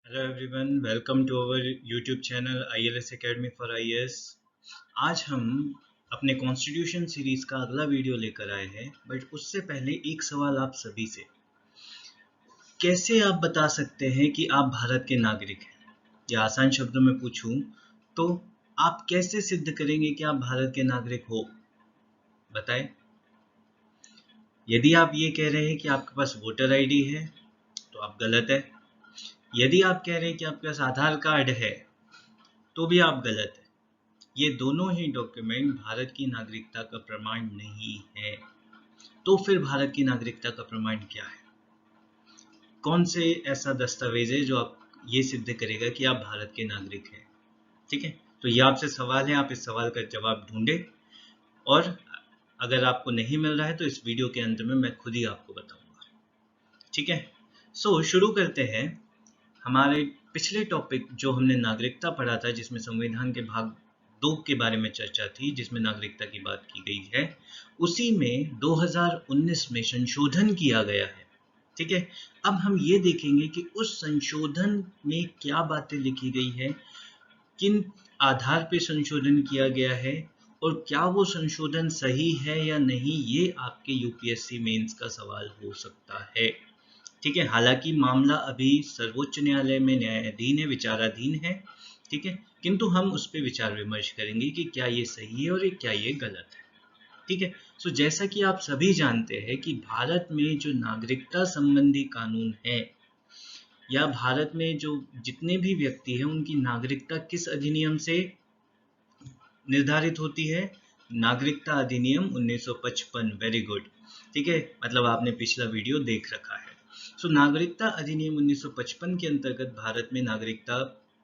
Hello everyone, welcome to our YouTube channel ILS academy for IAS। आज हम अपने constitution series का अगला वीडियो लेकर आए हैं, बट उससे पहले एक सवाल आप सभी से। कैसे आप बता सकते हैं कि आप भारत के नागरिक हैं? या आसान शब्दों में पूछूं तो आप कैसे सिद्ध करेंगे कि आप भारत के नागरिक हो? बताएं। यदि आप ये कह रहे हैं कि आपके पास वोटर आईडी है तो आप गलत है। यदि आप कह रहे हैं कि आपके पास आधार कार्ड है तो भी आप गलत है। ये दोनों ही डॉक्यूमेंट भारत की नागरिकता का प्रमाण नहीं है। तो फिर भारत की नागरिकता का प्रमाण क्या है? कौन से ऐसा दस्तावेज है जो आप ये सिद्ध करेगा कि आप भारत के नागरिक हैं? ठीक है, तो ये आपसे सवाल है, आप इस सवाल का जवाब ढूंढे। और अगर आपको नहीं मिल रहा है तो इस वीडियो के अंत में मैं खुद ही आपको बताऊंगा। ठीक है, शुरू करते हैं। हमारे पिछले टॉपिक जो हमने नागरिकता पढ़ा था, जिसमें संविधान के भाग 2 के बारे में चर्चा थी, जिसमें नागरिकता की बात की गई है, उसी में 2019 में संशोधन किया गया है। ठीक है, अब हम ये देखेंगे कि उस संशोधन में क्या बातें लिखी गई है, किन आधार पे संशोधन किया गया है, और क्या वो संशोधन सही है या नहीं, ये आपके यूपीएससी मेंस का सवाल हो सकता है। ठीक है, हालांकि मामला अभी सर्वोच्च न्यायालय में न्यायाधीन है, विचाराधीन है। ठीक है, किंतु हम उस पर विचार विमर्श करेंगे कि क्या ये सही है और क्या ये गलत है। ठीक है, जैसा कि आप सभी जानते हैं कि भारत में जो नागरिकता संबंधी कानून है, या भारत में जो जितने भी व्यक्ति हैं उनकी नागरिकता किस अधिनियम से निर्धारित होती है? नागरिकता अधिनियम 1955। Very good. ठीक है, मतलब आपने पिछला वीडियो देख रखा है। नागरिकता अधिनियम 1955 के अंतर्गत भारत में नागरिकता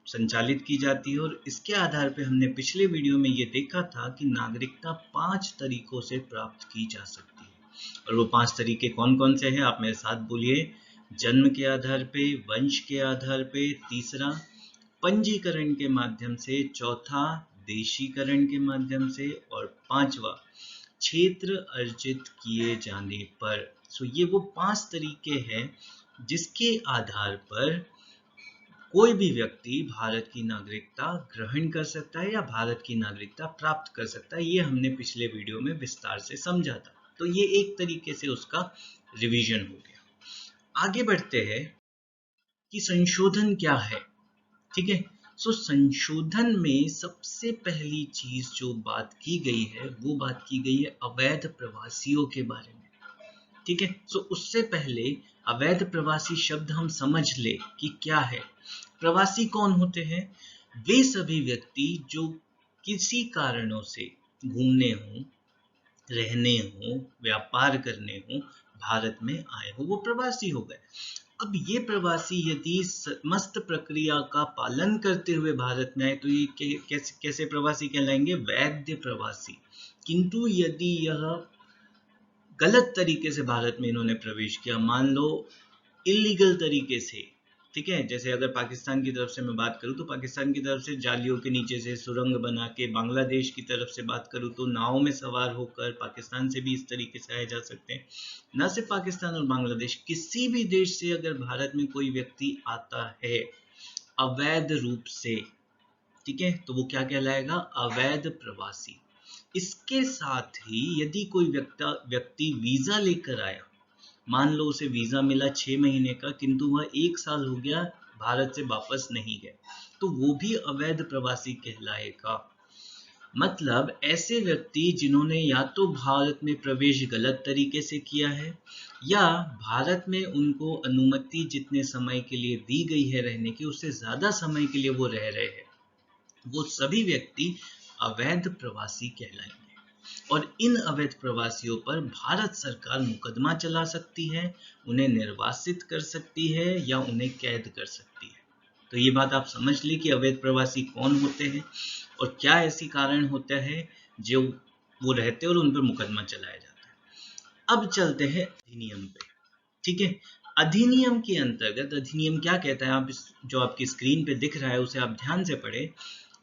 संचालित की जाती है, और इसके आधार पर हमने पिछले वीडियो में ये देखा था कि नागरिकता 5 तरीकों से प्राप्त की जा सकती है। और वो 5 तरीके कौन कौन से हैं? आप मेरे साथ बोलिए। जन्म के आधार पे, वंश के आधार पे, तीसरा पंजीकरण के माध्यम से, चौथा देशीकरण के माध्यम से, और पांचवा क्षेत्र अर्जित किए जाने पर। ये वो 5 तरीके हैं जिसके आधार पर कोई भी व्यक्ति भारत की नागरिकता ग्रहण कर सकता है या भारत की नागरिकता प्राप्त कर सकता है। ये हमने पिछले वीडियो में विस्तार से समझा था, तो ये एक तरीके से उसका रिवीजन हो गया। आगे बढ़ते हैं कि संशोधन क्या है। ठीक है, संशोधन में सबसे पहली चीज जो बात की गई है वो बात की गई है अवैध प्रवासियों के बारे में। ठीक है, उससे पहले अवैध प्रवासी शब्द हम समझ ले कि क्या है। प्रवासी कौन होते हैं? वे सभी व्यक्ति जो किसी कारणों से घूमने हो, रहने हो, व्यापार करने हो, भारत में आए हो, वो प्रवासी हो गए। अब ये प्रवासी यदि समस्त प्रक्रिया का पालन करते हुए भारत में आए तो ये कैसे कैसे प्रवासी कहलाएंगे? वैध प्रवासी। किंतु यदि यह गलत तरीके से भारत में इन्होंने प्रवेश किया, मान लो इलीगल तरीके से, ठीक है, जैसे अगर पाकिस्तान की तरफ से मैं बात करूं तो पाकिस्तान की तरफ से जालियों के नीचे से सुरंग बना के, बांग्लादेश की तरफ से बात करूं तो नाव में सवार होकर पाकिस्तान से भी इस तरीके से आए जा सकते हैं। न सिर्फ पाकिस्तान और बांग्लादेश, किसी भी देश से अगर भारत में कोई व्यक्ति आता है अवैध रूप से, ठीक है, तो वो क्या कहलाएगा? अवैध प्रवासी। इसके साथ ही यदि कोई व्यक्ति वीजा लेकर आया, मान लो उसे वीजा मिला 6 महीने का, किंतु वह 1 साल हो गया भारत से वापस नहीं गए, तो वो भी अवैध प्रवासी कहलाएगा। मतलब ऐसे व्यक्ति जिन्होंने या तो भारत में प्रवेश गलत तरीके से किया है, या भारत में उनको अनुमति जितने समय के लिए दी गई है रहने की, उससे ज्यादा समय के लिए वो रह रहे हैं, वो सभी व्यक्ति अवैध प्रवासी कहलाएंगे। और इन अवैध प्रवासियों पर भारत सरकार मुकदमा चला सकती है, उन्हें निर्वासित कर सकती है, या उन्हें कैद कर सकती है। तो ये बात आप समझ ली कि अवैध प्रवासी कौन होते हैं और क्या ऐसी कारण होता है जो वो रहते हैं और उन पर मुकदमा चलाया जाता है। अब चलते हैं अधिनियम पे। ठीक है, अधिनियम के अंतर्गत अधिनियम क्या कहता है, आप जो आपकी स्क्रीन पे दिख रहा है उसे आप ध्यान से पढ़े।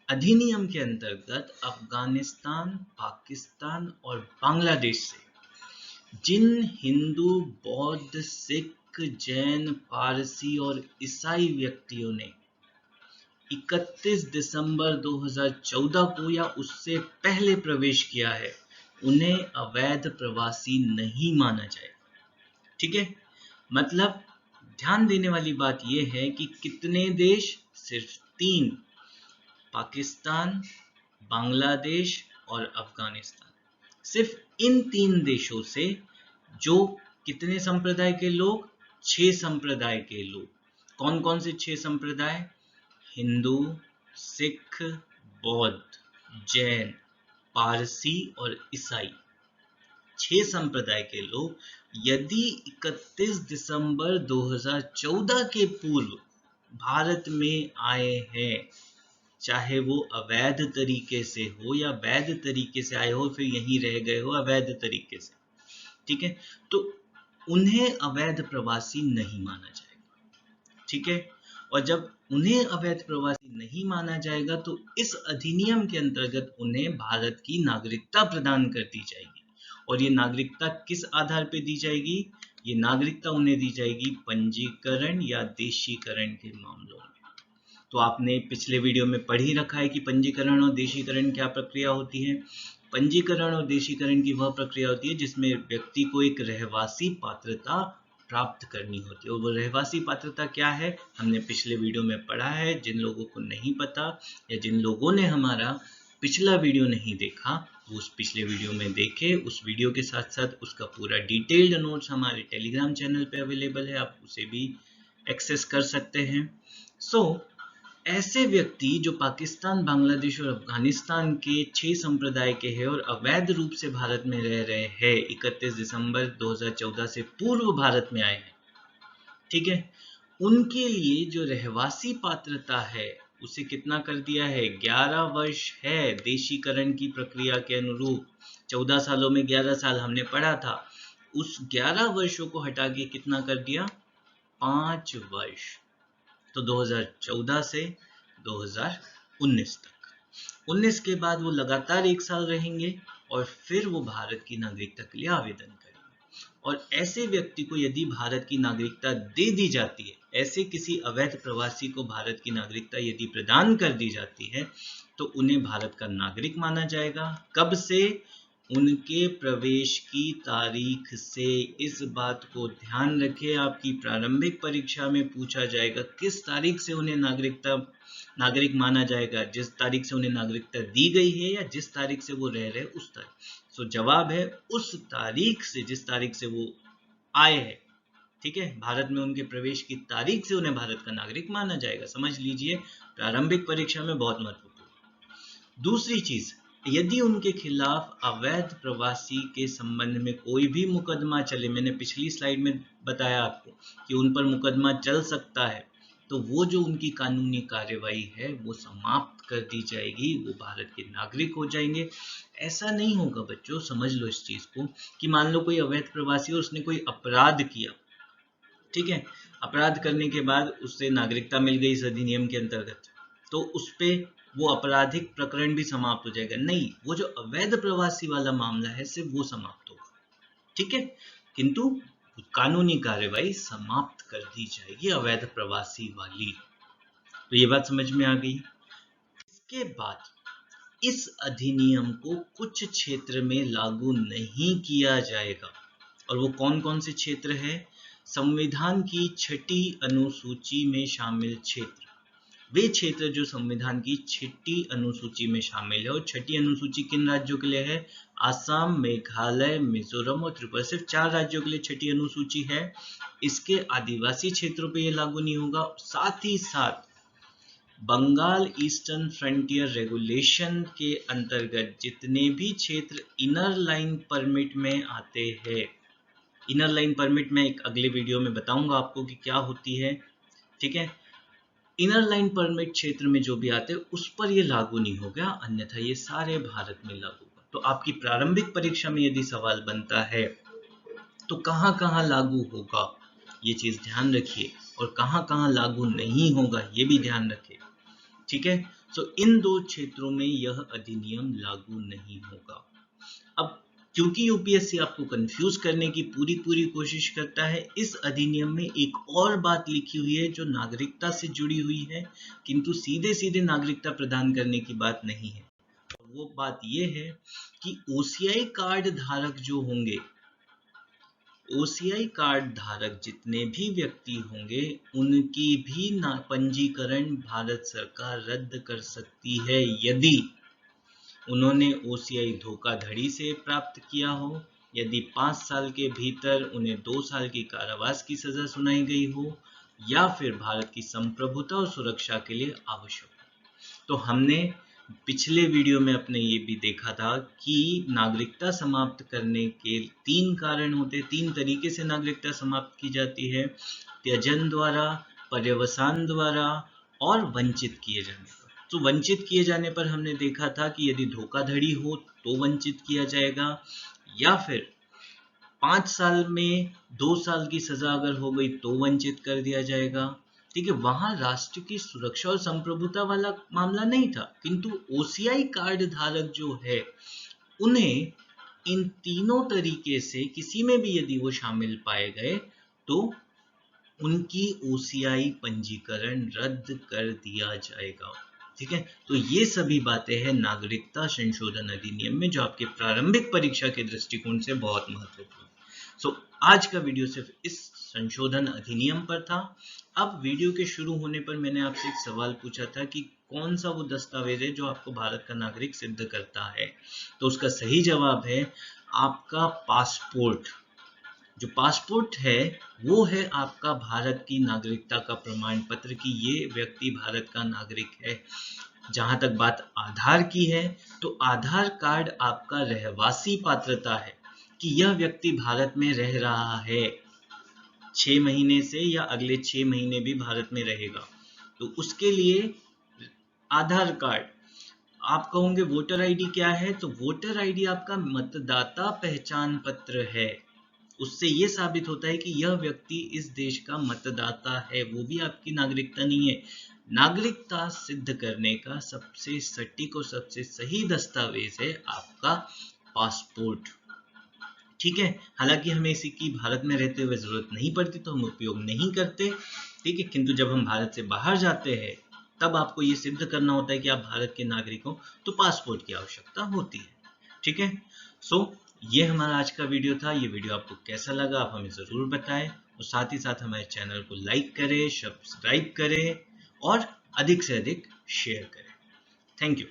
अधिनियम के अंतर्गत अफगानिस्तान, पाकिस्तान और बांग्लादेश से जिन हिंदू, बौद्ध, सिख, सिख, जैन, पारसी और ईसाई व्यक्तियों ने 31 दिसंबर 2014 को या उससे पहले प्रवेश किया है, उन्हें अवैध प्रवासी नहीं माना जाएगा। ठीक है, मतलब ध्यान देने वाली बात यह है कि कितने देश, सिर्फ 3, पाकिस्तान, बांग्लादेश और अफगानिस्तान। सिर्फ इन 3 देशों से जो कितने संप्रदाय के लोग, 6 संप्रदाय के लोग। कौन कौन से 6 संप्रदाय? हिंदू, सिख, बौद्ध, जैन, पारसी और ईसाई। 6 संप्रदाय के लोग यदि 31 दिसंबर 2014 के पूर्व भारत में आए हैं, चाहे वो अवैध तरीके से हो या वैध तरीके से आए हो, फिर यहीं रह गए हो अवैध तरीके से, ठीक है, तो उन्हें अवैध प्रवासी नहीं माना जाएगा। ठीक है, और जब उन्हें अवैध प्रवासी नहीं माना जाएगा तो इस अधिनियम के अंतर्गत उन्हें भारत की नागरिकता प्रदान कर दी जाएगी। और ये नागरिकता किस आधार पर दी जाएगी? ये नागरिकता उन्हें दी जाएगी पंजीकरण या देशीकरण के मामलों में। तो आपने पिछले वीडियो में पढ़ ही रखा है कि पंजीकरण और देशीकरण क्या प्रक्रिया होती है। पंजीकरण और देशीकरण की वह प्रक्रिया होती है जिसमें व्यक्ति को एक रहवासी पात्रता प्राप्त करनी होती है। और वो रहवासी पात्रता क्या है, हमने पिछले वीडियो में पढ़ा है। जिन लोगों को नहीं पता या जिन लोगों ने हमारा पिछला वीडियो नहीं देखा, वो उस पिछले वीडियो में देखे। उस वीडियो के साथ साथ उसका पूरा डिटेल्ड नोट्स हमारे टेलीग्राम चैनल पे अवेलेबल है, आप उसे भी एक्सेस कर सकते हैं। ऐसे व्यक्ति जो पाकिस्तान, बांग्लादेश और अफगानिस्तान के 6 संप्रदाय के हैं और अवैध रूप से भारत में रह रहे हैं, 31 दिसंबर 2014 से पूर्व भारत में आए हैं, ठीक है, उनके लिए जो रहवासी पात्रता है उसे कितना कर दिया है? 11 वर्ष है देशीकरण की प्रक्रिया के अनुरूप। 14 सालों में 11 साल हमने पढ़ा था, उस 11 वर्षों को हटा के कितना कर दिया? 5 वर्ष। तो 2014 से 2019 तक। 19 के बाद वो लगातार 1 साल रहेंगे और फिर वो भारत की नागरिकता के लिए आवेदन करेंगे। और ऐसे व्यक्ति को यदि भारत की नागरिकता दे दी जाती है, ऐसे किसी अवैध प्रवासी को भारत की नागरिकता यदि प्रदान कर दी जाती है, तो उन्हें भारत का नागरिक माना जाएगा। कब से? उनके प्रवेश की तारीख से। इस बात को ध्यान रखें, आपकी प्रारंभिक परीक्षा में पूछा जाएगा किस तारीख से उन्हें नागरिक माना जाएगा। जिस तारीख से उन्हें नागरिकता दी गई है या जिस तारीख से वो रह रहे उस तारीख। सो जवाब है उस तारीख से, जिस तारीख से वो आए हैं, ठीक है, भारत में उनके प्रवेश की तारीख से उन्हें भारत का नागरिक माना जाएगा। समझ लीजिए, प्रारंभिक परीक्षा में बहुत महत्वपूर्ण। दूसरी चीज, यदि उनके खिलाफ अवैध प्रवासी के संबंध में कोई भी मुकदमा चले, मैंने पिछली स्लाइड में बताया आपको कि उन पर मुकदमा चल सकता है, तो वो जो उनकी कानूनी कार्यवाही है वो समाप्त कर दी जाएगी, वो भारत के नागरिक हो जाएंगे। ऐसा नहीं होगा बच्चों, समझ लो इस चीज को, कि मान लो कोई अवैध प्रवासी और उसने कोई अपराध किया, ठीक है, अपराध करने के बाद उससे नागरिकता मिल गई इस अधिनियम के अंतर्गत, तो उस पे वो आपराधिक प्रकरण भी समाप्त हो जाएगा। नहीं, वो जो अवैध प्रवासी वाला मामला है सिर्फ वो समाप्त होगा, ठीक है, किंतु कानूनी कार्यवाही समाप्त कर दी जाएगी अवैध प्रवासी वाली। तो ये बात समझ में आ गई। इसके बाद इस अधिनियम को कुछ क्षेत्र में लागू नहीं किया जाएगा। और वो कौन कौन से क्षेत्र है? संविधान की 6ठी अनुसूची में शामिल क्षेत्र। वे क्षेत्र जो संविधान की 6ठी अनुसूची में शामिल है। और 6ठी अनुसूची किन राज्यों के लिए है? आसाम, मेघालय, मिजोरम और त्रिपुरा। सिर्फ 4 राज्यों के लिए 6ठी अनुसूची है। इसके आदिवासी क्षेत्रों पे ये लागू नहीं होगा। साथ ही साथ बंगाल ईस्टर्न फ्रंटियर रेगुलेशन के अंतर्गत जितने भी क्षेत्र इनर लाइन परमिट में आते हैं, इनर लाइन परमिट में एक अगले वीडियो में बताऊंगा आपको कि क्या होती है, ठीक है, इनर लाइन परमिट क्षेत्र में जो भी आते हैं उस पर ये लागू नहीं होगा, अन्यथा ये सारे भारत में लागू होगा। तो आपकी प्रारंभिक परीक्षा में यदि सवाल बनता है तो कहाँ कहाँ लागू होगा, ये चीज ध्यान रखिए, और कहाँ कहाँ लागू नहीं होगा ये भी ध्यान रखिए, ठीक है। इन 2 क्षेत्रों में यह अधिनियम लागू नहीं होगा। अब क्योंकि यूपीएससी आपको कंफ्यूज करने की पूरी कोशिश करता है, इस अधिनियम में एक और बात लिखी हुई है जो नागरिकता से जुड़ी हुई है, किंतु सीधे सीधे नागरिकता प्रदान करने की बात नहीं है। वो बात ये है कि ओसीआई कार्ड धारक जो होंगे, ओसीआई कार्ड धारक जितने भी व्यक्ति होंगे, उनकी भी पंजीकरण भारत सरकार रद्द कर सकती है यदि उन्होंने ओसीआई धोखाधड़ी से प्राप्त किया हो, यदि 5 साल के भीतर उन्हें 2 साल की कारावास की सजा सुनाई गई हो, या फिर भारत की संप्रभुता और सुरक्षा के लिए आवश्यक हो। तो हमने पिछले वीडियो में अपने ये भी देखा था कि नागरिकता समाप्त करने के 3 कारण होते, 3 तरीके से नागरिकता समाप्त की जाती है: त्यजन द्वारा, पर्यवसान द्वारा और वंचित किए जाने पर। तो वंचित किए जाने पर हमने देखा था कि यदि धोखाधड़ी हो तो वंचित किया जाएगा, या फिर 5 साल में 2 साल की सजा अगर हो गई तो वंचित कर दिया जाएगा। ठीक है, वहां राष्ट्र की सुरक्षा और संप्रभुता वाला मामला नहीं था, किंतु ओसीआई कार्ड धारक जो है उन्हें इन तीनों तरीके से किसी में भी यदि वो शामिल पाए गए तो उनकी ओसीआई पंजीकरण रद्द कर दिया जाएगा। ठीक है, तो ये सभी बातें हैं नागरिकता संशोधन अधिनियम में जो आपके प्रारंभिक परीक्षा के दृष्टिकोण से बहुत महत्वपूर्ण। सो आज का वीडियो सिर्फ इस संशोधन अधिनियम पर था। अब वीडियो के शुरू होने पर मैंने आपसे एक सवाल पूछा था कि कौन सा वो दस्तावेज है जो आपको भारत का नागरिक सिद्ध करता है, तो उसका सही जवाब है आपका पासपोर्ट। जो पासपोर्ट है वो है आपका भारत की नागरिकता का प्रमाण पत्र कि ये व्यक्ति भारत का नागरिक है। जहां तक बात आधार की है, तो आधार कार्ड आपका रहवासी पात्रता है कि यह व्यक्ति भारत में रह रहा है 6 महीने से, या अगले 6 महीने भी भारत में रहेगा, तो उसके लिए आधार कार्ड। आप कहोगे वोटर आईडी क्या है, तो वोटर आईडी आपका मतदाता पहचान पत्र है। उससे ये साबित होता है कि यह व्यक्ति इस देश का मतदाता है, वो भी आपकी नागरिकता नहीं है। नागरिकता सिद्ध करने का सबसे सटीक और सबसे सही दस्तावेज है आपका पासपोर्ट। ठीक है, हालांकि हमें इसकी भारत में रहते हुए जरूरत नहीं पड़ती तो हम उपयोग नहीं करते। ठीक है, किंतु जब हम भारत से बाहर जाते हैं तब आपको ये सिद्ध करना होता है कि आप भारत के नागरिक हो, तो पासपोर्ट की आवश्यकता होती है। ठीक है, सो ये हमारा आज का वीडियो था। ये वीडियो आपको कैसा लगा आप हमें ज़रूर बताएं, और साथ ही साथ हमारे चैनल को लाइक करें, सब्सक्राइब करें और अधिक से अधिक शेयर करें। Thank you.